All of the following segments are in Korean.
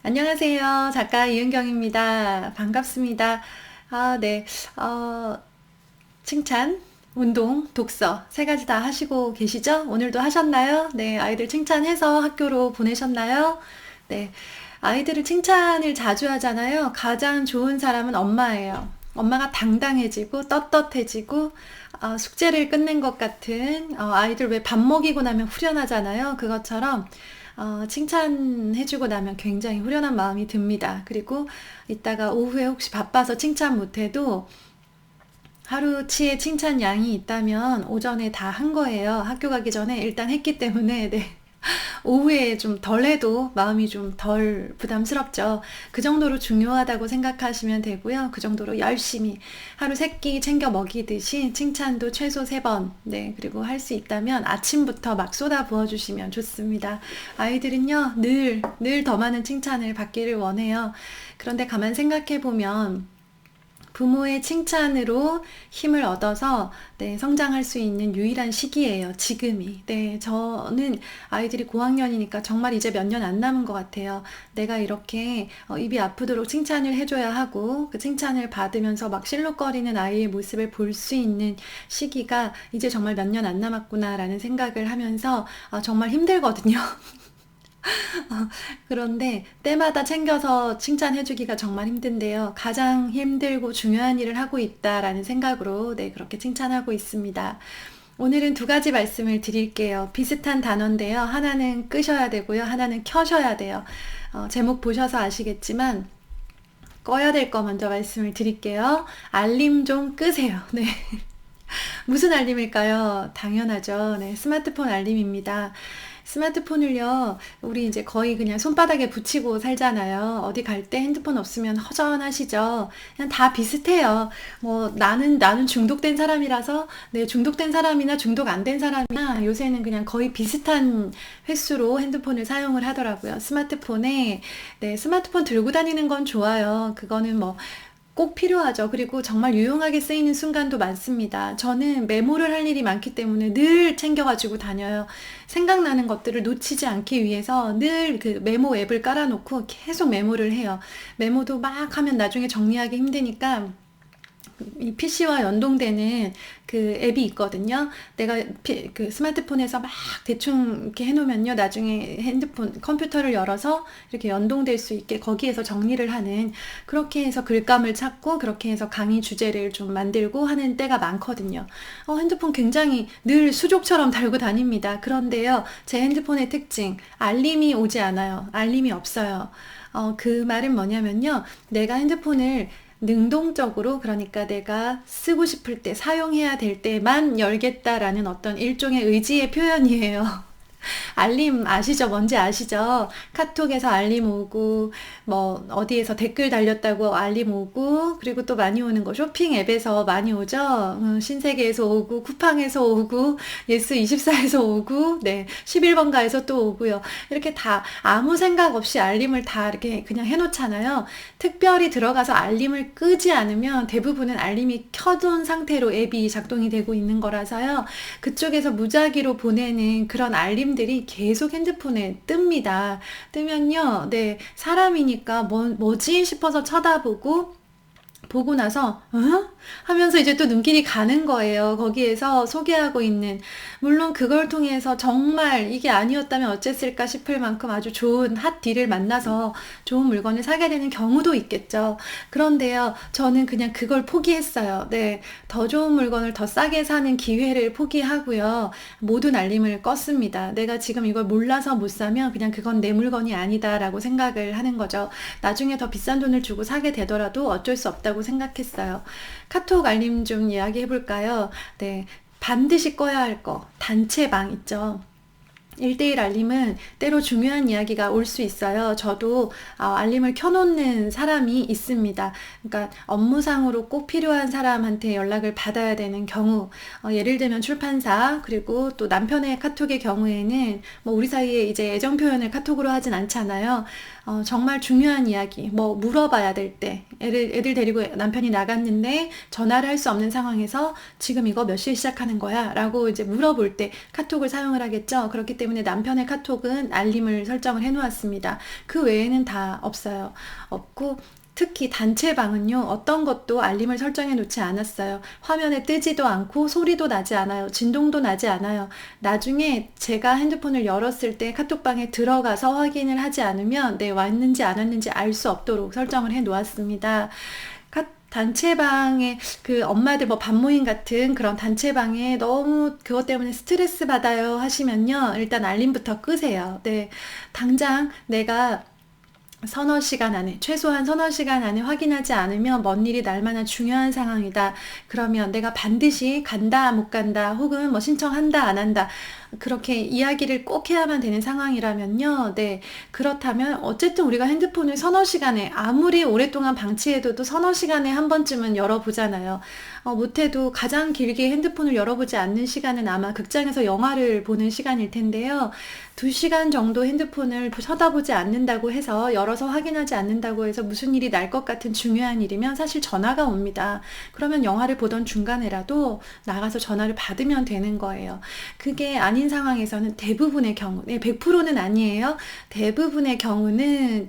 안녕하세요. 작가 이은경입니다. 반갑습니다. 네. 어, 칭찬, 운동, 독서 세 가지 다 하시고 계시죠? 오늘도 하셨나요? 네. 아이들 칭찬해서 학교로 보내셨나요? 네. 아이들을 칭찬을 자주 하잖아요. 가장 좋은 사람은 엄마예요. 엄마가 당당해지고 떳떳해지고 숙제를 끝낸 것 같은 아이들 왜 밥 먹이고 나면 후련하잖아요. 그것처럼 칭찬해주고 나면 굉장히 후련한 마음이 듭니다. 그리고 이따가 오후에 혹시 바빠서 칭찬 못해도 하루치의 칭찬 양이 있다면 오전에 다 한 거예요. 학교 가기 전에 일단 했기 때문에, 네. 오후에 좀 덜 해도 마음이 좀 덜 부담스럽죠. 그 정도로 중요하다고 생각하시면 되고요. 그 정도로 열심히 하루 세끼 챙겨 먹이듯이 칭찬도 최소 3번, 네. 그리고 할 수 있다면 아침부터 막 쏟아 부어주시면 좋습니다. 아이들은요, 늘 더 많은 칭찬을 받기를 원해요. 그런데 가만 생각해 보면 부모의 칭찬으로 힘을 얻어서 네, 성장할 수 있는 유일한 시기예요. 지금이. 네, 저는 아이들이 고학년이니까 정말 이제 몇 년 안 남은 것 같아요. 내가 이렇게 입이 아프도록 칭찬을 해줘야 하고 그 칭찬을 받으면서 막 실룩거리는 아이의 모습을 볼 수 있는 시기가 이제 정말 몇 년 안 남았구나라는 생각을 하면서 정말 힘들거든요. 그런데 때마다 챙겨서 칭찬해주기가 정말 힘든데요. 가장 힘들고 중요한 일을 하고 있다라는 생각으로 네, 그렇게 칭찬하고 있습니다. 오늘은 두 가지 말씀을 드릴게요. 비슷한 단어인데요. 하나는 끄셔야 되고요. 하나는 켜셔야 돼요. 제목 보셔서 아시겠지만 꺼야 될 거 먼저 말씀을 드릴게요. 알림 좀 끄세요. 네. 무슨 알림일까요? 당연하죠. 네, 스마트폰 알림입니다. 스마트폰을요, 우리 이제 거의 그냥 손바닥에 붙이고 살잖아요. 어디 갈 때 핸드폰 없으면 허전하시죠? 그냥 다 비슷해요. 뭐, 나는 중독된 사람이라서, 네, 중독된 사람이나 중독 안 된 사람이나 요새는 그냥 거의 비슷한 횟수로 핸드폰을 사용을 하더라고요. 네, 스마트폰 들고 다니는 건 좋아요. 그거는 뭐, 꼭 필요하죠. 그리고 정말 유용하게 쓰이는 순간도 많습니다. 저는 메모를 할 일이 많기 때문에 늘 챙겨가지고 다녀요. 생각나는 것들을 놓치지 않기 위해서 늘 그 메모 앱을 깔아놓고 계속 메모를 해요. 메모도 막 하면 나중에 정리하기 힘드니까 이 PC와 연동되는 그 앱이 있거든요. 내가 그 스마트폰에서 막 대충 이렇게 해놓으면요. 나중에 컴퓨터를 열어서 이렇게 연동될 수 있게 거기에서 정리를 하는 그렇게 해서 글감을 찾고 그렇게 해서 강의 주제를 좀 만들고 하는 때가 많거든요. 핸드폰 굉장히 늘 수족처럼 달고 다닙니다. 그런데요. 제 핸드폰의 특징, 알림이 오지 않아요. 알림이 없어요. 그 말은 뭐냐면요. 내가 핸드폰을 능동적으로 그러니까 내가 쓰고 싶을 때 사용해야 될 때만 열겠다라는 어떤 일종의 의지의 표현이에요. 알림 아시죠? 뭔지 아시죠? 카톡에서 알림 오고, 뭐, 어디에서 댓글 달렸다고 알림 오고, 그리고 또 많이 오는 거 쇼핑 앱에서 많이 오죠? 신세계에서 오고, 쿠팡에서 오고, 예스24에서 오고, 네, 11번가에서 또 오고요. 이렇게 다 아무 생각 없이 알림을 다 이렇게 그냥 해놓잖아요. 특별히 들어가서 알림을 끄지 않으면 대부분은 알림이 켜둔 상태로 앱이 작동이 되고 있는 거라서요. 그쪽에서 무작위로 보내는 그런 알림들이 계속 핸드폰에 뜹니다. 뜨면요, 네, 사람이니까 뭐지 싶어서 쳐다보고, 보고 나서 하면서 이제 또 눈길이 가는 거예요. 거기에서 소개하고 있는 물론 그걸 통해서 정말 이게 아니었다면 어쨌을까 싶을 만큼 아주 좋은 핫딜을 만나서 좋은 물건을 사게 되는 경우도 있겠죠. 그런데요, 저는 그냥 그걸 포기했어요. 네, 더 좋은 물건을 더 싸게 사는 기회를 포기하고요. 모든 알림을 껐습니다. 내가 지금 이걸 몰라서 못 사면 그냥 그건 내 물건이 아니다라고 생각을 하는 거죠. 나중에 더 비싼 돈을 주고 사게 되더라도 어쩔 수 없다고 생각했어요. 카톡 알림 좀 이야기해 볼까요? 네. 반드시 꺼야 할 거. 단체방 있죠. 1대1 알림은 때로 중요한 이야기가 올 수 있어요. 저도 알림을 켜놓는 사람이 있습니다. 그러니까 업무상으로 꼭 필요한 사람한테 연락을 받아야 되는 경우, 예를 들면 출판사, 그리고 또 남편의 카톡의 경우에는 뭐 우리 사이에 이제 애정 표현을 카톡으로 하진 않잖아요. 정말 중요한 이야기, 뭐 물어봐야 될 때, 애들 데리고 남편이 나갔는데 전화를 할 수 없는 상황에서 지금 이거 몇 시에 시작하는 거야? 라고 이제 물어볼 때 카톡을 사용을 하겠죠. 그렇기 때문에 남편의 카톡은 알림을 설정을 해 놓았습니다. 그 외에는 다 없어요. 없고, 특히 단체방은요, 어떤 것도 알림을 설정해 놓지 않았어요. 화면에 뜨지도 않고 소리도 나지 않아요. 진동도 나지 않아요. 나중에 제가 핸드폰을 열었을 때 카톡방에 들어가서 확인을 하지 않으면 왔는지 안 왔는지 알 수 없도록 설정을 해 놓았습니다. 단체방에 그 엄마들 뭐 반모임 같은 그런 단체방에 너무 그것 때문에 스트레스 받아요 하시면요, 일단 알림부터 끄세요. 네, 당장 내가 서너 시간 안에, 최소한 서너 시간 안에 확인하지 않으면 먼 일이 날 만한 중요한 상황이다. 그러면 내가 반드시 간다, 못 간다, 혹은 뭐 신청한다, 안 한다. 그렇게 이야기를 꼭 해야만 되는 상황이라면요. 네. 그렇다면 어쨌든 우리가 핸드폰을 서너 시간에, 아무리 오랫동안 방치해둬도 서너 시간에 한 번쯤은 열어보잖아요. 못해도 가장 길게 핸드폰을 열어보지 않는 시간은 아마 극장에서 영화를 보는 시간일 텐데요. 2시간 정도 핸드폰을 쳐다보지 않는다고 해서, 열어서 확인하지 않는다고 해서 무슨 일이 날 것 같은 중요한 일이면 사실 전화가 옵니다. 그러면 영화를 보던 중간에라도 나가서 전화를 받으면 되는 거예요. 그게 아닌 상황에서는 대부분의 경우, 100%는 아니에요. 대부분의 경우는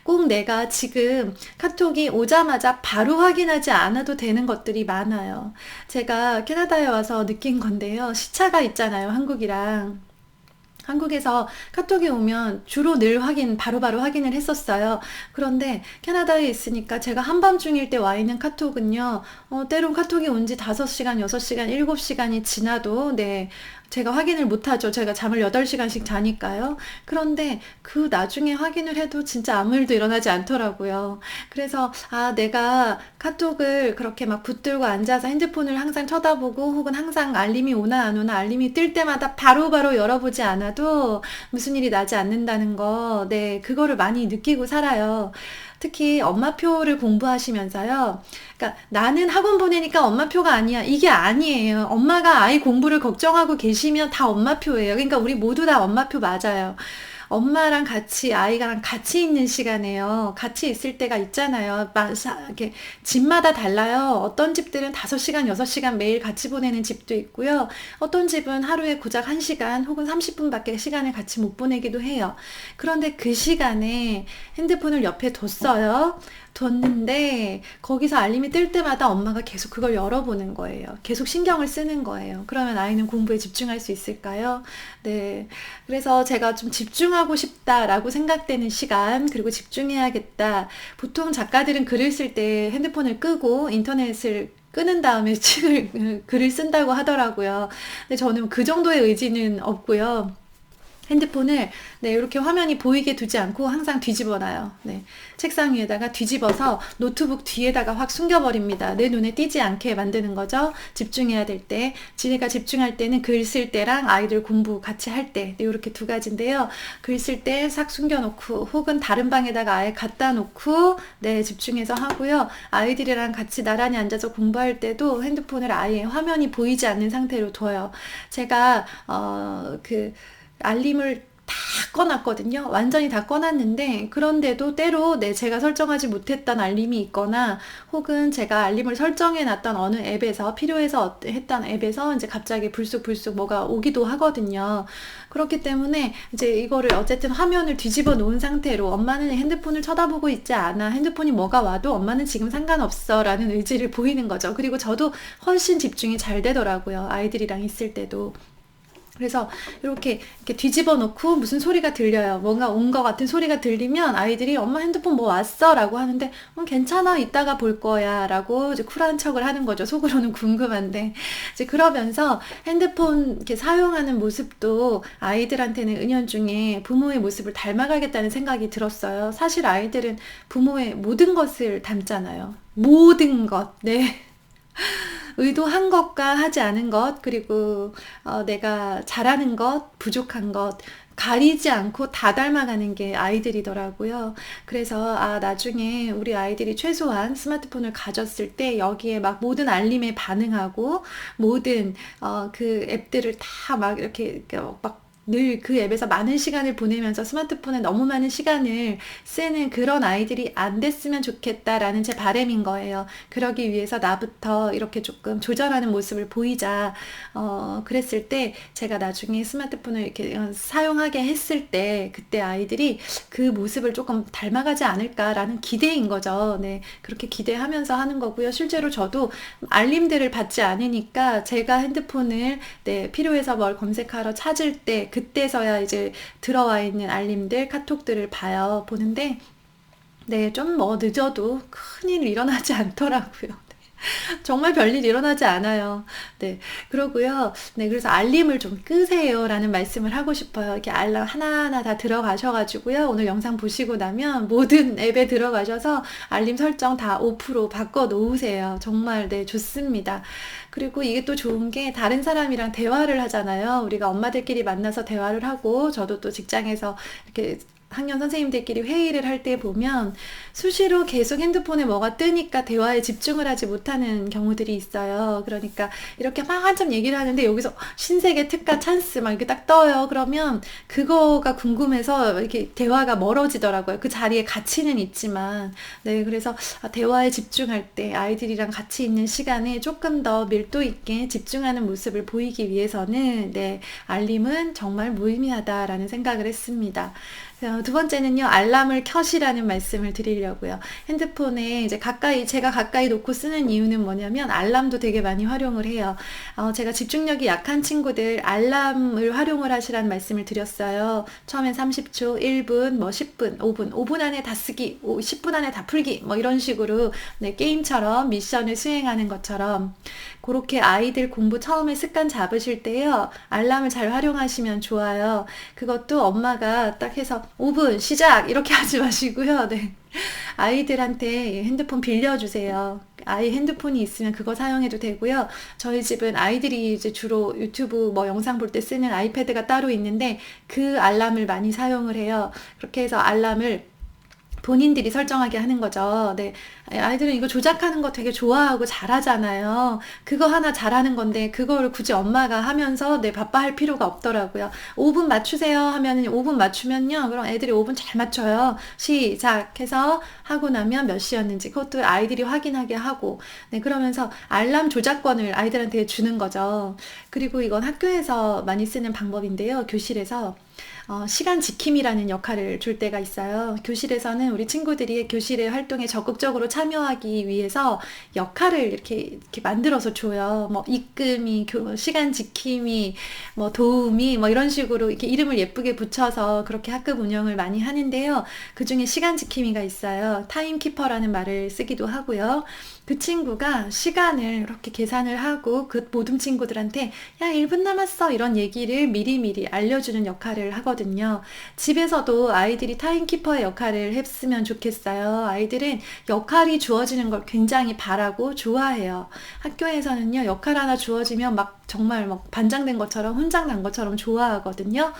꼭 내가 지금 카톡이 오자마자 바로 확인하지 않아도 되는 것들이 많아요. 제가 캐나다에 와서 느낀 건데요. 시차가 있잖아요, 한국이랑. 한국에서 카톡이 오면 주로 늘 바로바로 확인을 했었어요. 그런데 캐나다에 있으니까 제가 한밤중일 때 와 있는 카톡은요, 때론 카톡이 온 지 5시간, 6시간, 7시간이 지나도, 제가 확인을 못하죠. 제가 잠을 8시간씩 자니까요. 그런데 그 나중에 확인을 해도 진짜 아무 일도 일어나지 않더라고요. 그래서 내가 카톡을 그렇게 막 붙들고 앉아서 핸드폰을 항상 쳐다보고, 혹은 항상 알림이 오나 안 오나 알림이 뜰 때마다 바로바로 열어보지 않아도 무슨 일이 나지 않는다는 거, 그거를 많이 느끼고 살아요. 특히 엄마표를 공부하시면서요. 그러니까 나는 학원 보내니까 엄마표가 아니야. 이게 아니에요. 엄마가 아이 공부를 걱정하고 계시면 다 엄마표예요. 그러니까 우리 모두 다 엄마표 맞아요. 엄마랑 같이, 아이랑 같이 있는 시간에요. 같이 있을 때가 있잖아요. 이렇게 집마다 달라요. 어떤 집들은 5시간, 6시간 매일 같이 보내는 집도 있고요. 어떤 집은 하루에 고작 1시간 혹은 30분밖에 시간을 같이 못 보내기도 해요. 그런데 그 시간에 핸드폰을 옆에 뒀는데 거기서 알림이 뜰 때마다 엄마가 계속 그걸 열어보는 거예요. 계속 신경을 쓰는 거예요. 그러면 아이는 공부에 집중할 수 있을까요? 네. 그래서 제가 좀 집중하고 싶다라고 생각되는 시간, 그리고 집중해야겠다. 보통 작가들은 글을 쓸 때 핸드폰을 끄고 인터넷을 끄는 다음에 글을 쓴다고 하더라고요. 근데 저는 그 정도의 의지는 없고요. 핸드폰을 이렇게 화면이 보이게 두지 않고 항상 뒤집어 놔요. 책상 위에다가 뒤집어서 노트북 뒤에다가 확 숨겨버립니다. 내 눈에 띄지 않게 만드는 거죠. 집중해야 될 때. 지네가 집중할 때는 글 쓸 때랑 아이들 공부 같이 할 때, 이렇게 두 가지인데요. 글 쓸 때 싹 숨겨놓고, 혹은 다른 방에다가 아예 갖다 놓고 집중해서 하고요. 아이들이랑 같이 나란히 앉아서 공부할 때도 핸드폰을 아예 화면이 보이지 않는 상태로 둬요. 제가 알림을 다 꺼놨거든요. 완전히 다 꺼놨는데, 그런데도 때로 제가 설정하지 못했던 알림이 있거나, 혹은 제가 알림을 설정해 놨던 어느 앱에서, 필요해서 했던 앱에서 이제 갑자기 불쑥 뭐가 오기도 하거든요. 그렇기 때문에 이제 이거를 어쨌든 화면을 뒤집어 놓은 상태로, 엄마는 핸드폰을 쳐다보고 있지 않아, 핸드폰이 뭐가 와도 엄마는 지금 상관없어 라는 의지를 보이는 거죠. 그리고 저도 훨씬 집중이 잘 되더라고요. 아이들이랑 있을 때도. 그래서 이렇게 뒤집어 놓고 무슨 소리가 들려요. 뭔가 온 것 같은 소리가 들리면 아이들이 엄마 핸드폰 뭐 왔어? 라고 하는데, 괜찮아. 이따가 볼 거야. 라고 이제 쿨한 척을 하는 거죠. 속으로는 궁금한데. 이제 그러면서 핸드폰 이렇게 사용하는 모습도 아이들한테는 은연중에 부모의 모습을 닮아가겠다는 생각이 들었어요. 사실 아이들은 부모의 모든 것을 닮잖아요. 모든 것. 의도한 것과 하지 않은 것, 그리고 내가 잘하는 것, 부족한 것, 가리지 않고 다 닮아가는 게 아이들이더라고요. 그래서 나중에 우리 아이들이 최소한 스마트폰을 가졌을 때 여기에 막 모든 알림에 반응하고, 모든 그 앱들을 다 막 이렇게 막 늘 그 앱에서 많은 시간을 보내면서 스마트폰에 너무 많은 시간을 쓰는 그런 아이들이 안 됐으면 좋겠다라는 제 바람인 거예요. 그러기 위해서 나부터 이렇게 조금 조절하는 모습을 보이자. 그랬을 때 제가 나중에 스마트폰을 이렇게 사용하게 했을 때 그때 아이들이 그 모습을 조금 닮아가지 않을까라는 기대인 거죠. 네, 그렇게 기대하면서 하는 거고요. 실제로 저도 알림들을 받지 않으니까 제가 핸드폰을 네, 필요해서 뭘 검색하러 찾을 때 그때서야 이제 들어와 있는 알림들, 카톡들을 봐요. 보는데 네, 좀 뭐 늦어도 큰일 일어나지 않더라고요. 정말 별일 일어나지 않아요. 네. 그러고요. 네. 그래서 알림을 좀 끄세요. 라는 말씀을 하고 싶어요. 이렇게 알람 하나하나 다 들어가셔가지고요. 오늘 영상 보시고 나면 모든 앱에 들어가셔서 알림 설정 다 오프로 바꿔 놓으세요. 정말, 네, 좋습니다. 그리고 이게 또 좋은 게 다른 사람이랑 대화를 하잖아요. 우리가 엄마들끼리 만나서 대화를 하고 저도 또 직장에서 이렇게 학년 선생님들끼리 회의를 할 때 보면 수시로 계속 핸드폰에 뭐가 뜨니까 대화에 집중을 하지 못하는 경우들이 있어요. 그러니까 이렇게 막 한참 얘기를 하는데 여기서 신세계 특가 찬스 막 이렇게 딱 떠요. 그러면 그거가 궁금해서 이렇게 대화가 멀어지더라고요. 그 자리에 가치는 있지만. 네, 그래서 대화에 집중할 때 아이들이랑 같이 있는 시간에 조금 더 밀도 있게 집중하는 모습을 보이기 위해서는 네, 알림은 정말 무의미하다라는 생각을 했습니다. 두 번째는요, 알람을 켜시라는 말씀을 드리려고요. 핸드폰에 이제 제가 가까이 놓고 쓰는 이유는 뭐냐면, 알람도 되게 많이 활용을 해요. 제가 집중력이 약한 친구들, 알람을 활용을 하시라는 말씀을 드렸어요. 처음엔 30초, 1분, 뭐 10분, 5분 안에 다 쓰기, 10분 안에 다 풀기, 뭐 이런 식으로, 네, 게임처럼 미션을 수행하는 것처럼, 그렇게 아이들 공부 처음에 습관 잡으실 때요, 알람을 잘 활용하시면 좋아요. 그것도 엄마가 딱 해서 5분 시작 이렇게 하지 마시고요. 네. 아이들한테 핸드폰 빌려주세요. 아이 핸드폰이 있으면 그거 사용해도 되고요. 저희 집은 아이들이 이제 주로 유튜브 뭐 영상 볼 때 쓰는 아이패드가 따로 있는데 그 알람을 많이 사용을 해요. 그렇게 해서 알람을 본인들이 설정하게 하는 거죠. 네. 아이들은 이거 조작하는 거 되게 좋아하고 잘하잖아요. 그거 하나 잘하는 건데, 그거를 굳이 엄마가 하면서 네, 바빠할 필요가 없더라고요. 5분 맞추세요 하면 5분 맞추면요. 그럼 애들이 5분 잘 맞춰요. 시작해서 하고 나면 몇 시였는지, 그것도 아이들이 확인하게 하고, 네, 그러면서 알람 조작권을 아이들한테 주는 거죠. 그리고 이건 학교에서 많이 쓰는 방법인데요. 교실에서. 시간 지킴이라는 역할을 줄 때가 있어요. 교실에서는 우리 친구들이 교실의 활동에 적극적으로 참여하기 위해서 역할을 이렇게 만들어서 줘요. 뭐 입금이, 시간 지킴이, 뭐 도우미, 뭐 이런 식으로 이렇게 이름을 예쁘게 붙여서 그렇게 학급 운영을 많이 하는데요. 그 중에 시간 지킴이가 있어요. 타임키퍼라는 말을 쓰기도 하고요. 그 친구가 시간을 이렇게 계산을 하고 그 모든 친구들한테 야, 1분 남았어 이런 얘기를 미리미리 알려주는 역할을 하거든요. 집에서도 아이들이 타임키퍼의 역할을 했으면 좋겠어요. 아이들은 역할이 주어지는 걸 굉장히 바라고 좋아해요. 학교에서는요, 역할 하나 주어지면 막 정말 막 반장된 것처럼 훈장 난 것처럼 좋아하거든요.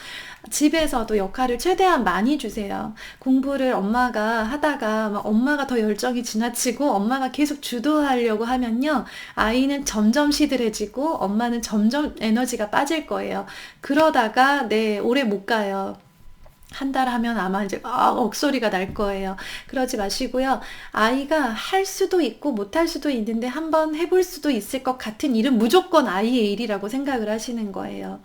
집에서도 역할을 최대한 많이 주세요. 공부를 엄마가 하다가 막 엄마가 더 열정이 지나치고 엄마가 계속 주도하려고 하면요, 아이는 점점 시들해지고 엄마는 점점 에너지가 빠질 거예요. 그러다가 네, 오래 못 가요. 한 달 하면 아마 이제 억소리가 날 거예요. 그러지 마시고요. 아이가 할 수도 있고 못할 수도 있는데 한번 해볼 수도 있을 것 같은 일은 무조건 아이의 일이라고 생각을 하시는 거예요.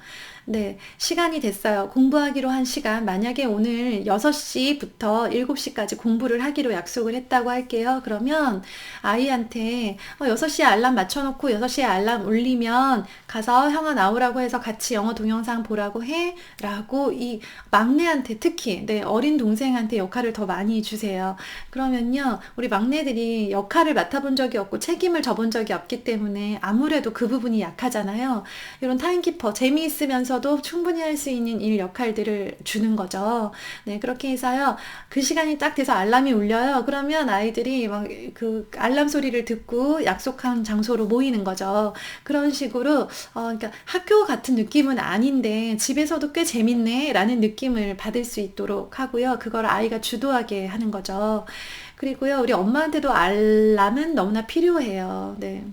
네, 시간이 됐어요. 공부하기로 한 시간. 만약에 오늘 6시부터 7시까지 공부를 하기로 약속을 했다고 할게요. 그러면 아이한테 6시에 알람 맞춰놓고 6시에 알람 울리면 가서 형아 나오라고 해서 같이 영어 동영상 보라고 해. 라고 이 막내한테 특히 네, 어린 동생한테 역할을 더 많이 주세요. 그러면요, 우리 막내들이 역할을 맡아본 적이 없고 책임을 져본 적이 없기 때문에 아무래도 그 부분이 약하잖아요. 이런 타임키퍼, 재미있으면서도 충분히 할 수 있는 일 역할들을 주는 거죠. 네, 그렇게 해서요, 그 시간이 딱 돼서 알람이 울려요. 그러면 아이들이 막 그 알람 소리를 듣고 약속한 장소로 모이는 거죠. 그런 식으로, 그러니까 학교 같은 느낌은 아닌데 집에서도 꽤 재밌네 라는 느낌을 받을 수 있도록 하고요. 그걸 아이가 주도하게 하는 거죠. 그리고요, 우리 엄마한테도 알람은 너무나 필요해요. 네.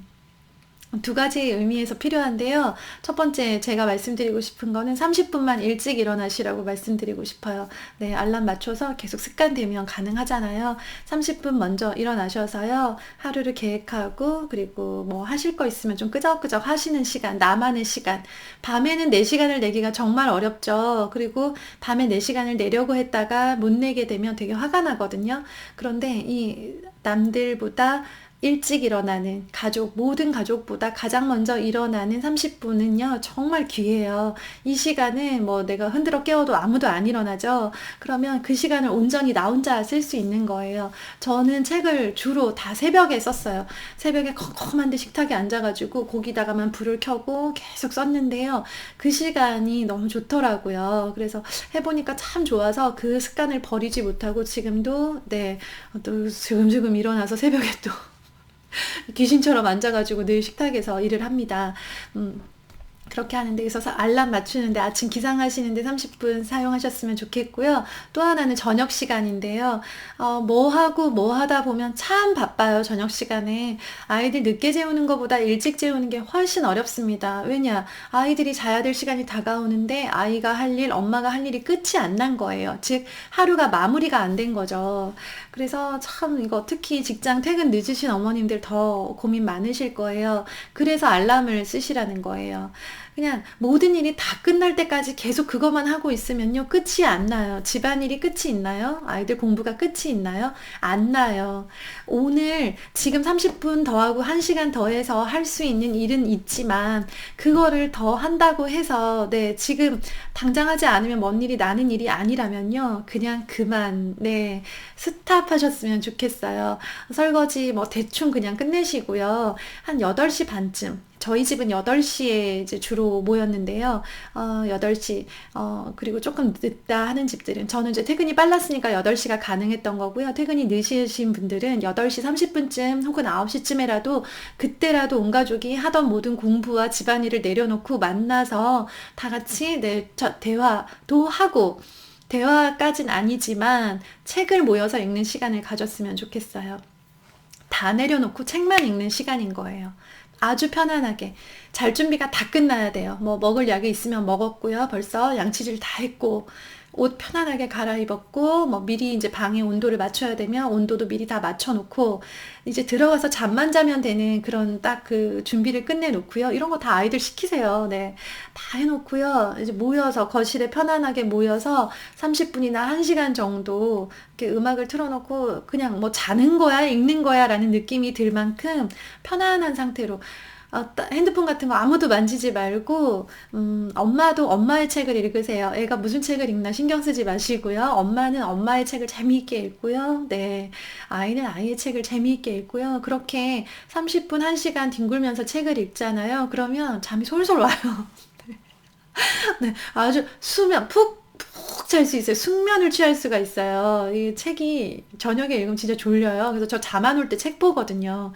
두 가지 의미에서 필요한데요. 첫 번째 제가 말씀드리고 싶은 거는 30분만 일찍 일어나시라고 말씀드리고 싶어요. 네, 알람 맞춰서 계속 습관되면 가능하잖아요. 30분 먼저 일어나셔서요. 하루를 계획하고 그리고 뭐 하실 거 있으면 좀 끄적끄적 하시는 시간, 나만의 시간. 밤에는 4시간을 내기가 정말 어렵죠. 그리고 밤에 4시간을 내려고 했다가 못 내게 되면 되게 화가 나거든요. 그런데 이 남들보다 일찍 일어나는 가족, 모든 가족보다 가장 먼저 일어나는 30분은요, 정말 귀해요. 이 시간은 뭐 내가 흔들어 깨워도 아무도 안 일어나죠. 그러면 그 시간을 온전히 나 혼자 쓸 수 있는 거예요. 저는 책을 주로 다 새벽에 썼어요. 새벽에 컴컴한데 식탁에 앉아가지고 거기다가만 불을 켜고 계속 썼는데요. 그 시간이 너무 좋더라고요. 그래서 해보니까 참 좋아서 그 습관을 버리지 못하고 지금도, 네, 또 지금지금 일어나서 새벽에 또 귀신처럼 앉아가지고 늘 식탁에서 일을 합니다. 그렇게 하는데 있어서 알람 맞추는데 아침 기상하시는데 30분 사용하셨으면 좋겠고요. 또 하나는 저녁 시간인데요. 뭐 하고 뭐 하다 보면 참 바빠요. 저녁 시간에. 아이들 늦게 재우는 것보다 일찍 재우는 게 훨씬 어렵습니다. 왜냐? 아이들이 자야 될 시간이 다가오는데 아이가 할 일, 엄마가 할 일이 끝이 안 난 거예요. 즉, 하루가 마무리가 안 된 거죠. 그래서 참 이거 특히 직장 퇴근 늦으신 어머님들 더 고민 많으실 거예요. 그래서 알람을 쓰시라는 거예요. 그냥 모든 일이 다 끝날 때까지 계속 그것만 하고 있으면요, 끝이 안 나요. 집안일이 끝이 있나요? 아이들 공부가 끝이 있나요? 안 나요. 오늘 지금 30분 더하고 1시간 더해서 할 수 있는 일은 있지만 그거를 더 한다고 해서 네, 지금 당장 하지 않으면 먼 일이 나는 일이 아니라면요, 그냥 그만 네, 스탑하셨으면 좋겠어요. 설거지 뭐 대충 그냥 끝내시고요. 한 8시 반쯤, 저희 집은 8시에 이제 주로 모였는데요. 8시, 그리고 조금 늦다 하는 집들은, 저는 이제 퇴근이 빨랐으니까 8시가 가능했던 거고요. 퇴근이 늦으신 분들은 8시 30분쯤 혹은 9시쯤에라도 그때라도 온 가족이 하던 모든 공부와 집안일을 내려놓고 만나서 다 같이 네, 대화도 하고, 대화까진 아니지만 책을 모여서 읽는 시간을 가졌으면 좋겠어요. 다 내려놓고 책만 읽는 시간인 거예요. 아주 편안하게. 잘 준비가 다 끝나야 돼요. 뭐 먹을 약이 있으면 먹었고요. 벌써 양치질 다 했고, 옷 편안하게 갈아입었고, 뭐 미리 이제 방의 온도를 맞춰야 되면 온도도 미리 다 맞춰놓고, 이제 들어가서 잠만 자면 되는 그런 딱 그 준비를 끝내놓고요. 이런 거 다 아이들 시키세요. 네. 다 해놓고요. 이제 모여서, 거실에 편안하게 모여서 30분이나 1시간 정도 이렇게 음악을 틀어놓고 그냥 뭐 자는 거야, 읽는 거야 라는 느낌이 들 만큼 편안한 상태로 핸드폰 같은 거 아무도 만지지 말고, 엄마도 엄마의 책을 읽으세요. 애가 무슨 책을 읽나 신경 쓰지 마시고요. 엄마는 엄마의 책을 재미있게 읽고요. 네. 아이는 아이의 책을 재미있게 읽고요. 그렇게 30분, 1시간 뒹굴면서 책을 읽잖아요. 그러면 잠이 솔솔 와요. 네. 아주 푹 잘 수 있어요. 숙면을 취할 수가 있어요. 이 책이 저녁에 읽으면 진짜 졸려요. 그래서 저 잠 안 올 때 책 보거든요.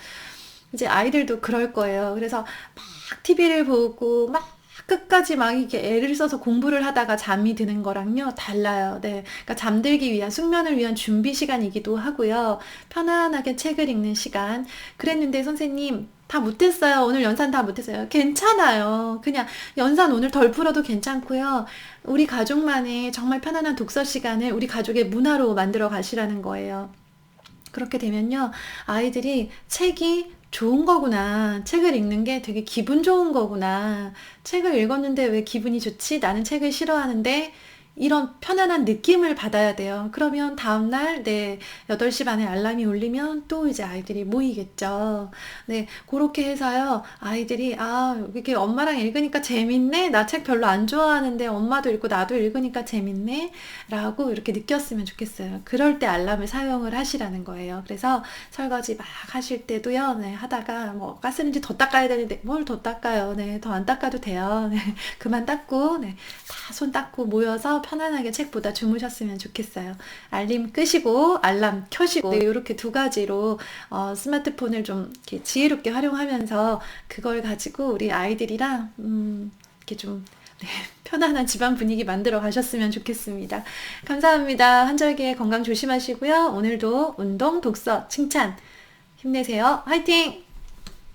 이제 아이들도 그럴 거예요. 그래서 막 TV를 보고 막 끝까지 막 이렇게 애를 써서 공부를 하다가 잠이 드는 거랑요, 달라요. 네. 그러니까 잠들기 위한, 숙면을 위한 준비 시간이기도 하고요. 편안하게 책을 읽는 시간. 그랬는데 선생님, 다 못했어요. 오늘 연산 다 못했어요. 괜찮아요. 그냥 연산 오늘 덜 풀어도 괜찮고요. 우리 가족만의 정말 편안한 독서 시간을 우리 가족의 문화로 만들어 가시라는 거예요. 그렇게 되면요, 아이들이 책이 좋은 거구나. 책을 읽는 게 되게 기분 좋은 거구나. 책을 읽었는데 왜 기분이 좋지? 나는 책을 싫어하는데 이런 편안한 느낌을 받아야 돼요. 그러면 다음날, 네, 8시 반에 알람이 울리면 또 이제 아이들이 모이겠죠. 네, 그렇게 해서요, 아이들이, 이렇게 엄마랑 읽으니까 재밌네? 나 책 별로 안 좋아하는데 엄마도 읽고 나도 읽으니까 재밌네? 라고 이렇게 느꼈으면 좋겠어요. 그럴 때 알람을 사용을 하시라는 거예요. 그래서 설거지 막 하실 때도요, 네, 하다가 뭐 가스레인지 더 닦아야 되는데 뭘 더 닦아요. 네, 더 안 닦아도 돼요. 네, 그만 닦고, 네, 다 손 닦고 모여서 편안하게 책보다 주무셨으면 좋겠어요. 알림 끄시고 알람 켜시고, 네, 이렇게 두 가지로 스마트폰을 좀 이렇게 지혜롭게 활용하면서 그걸 가지고 우리 아이들이랑 이렇게 좀 네, 편안한 집안 분위기 만들어 가셨으면 좋겠습니다. 감사합니다. 한절기에 건강 조심하시고요. 오늘도 운동, 독서, 칭찬 힘내세요. 화이팅!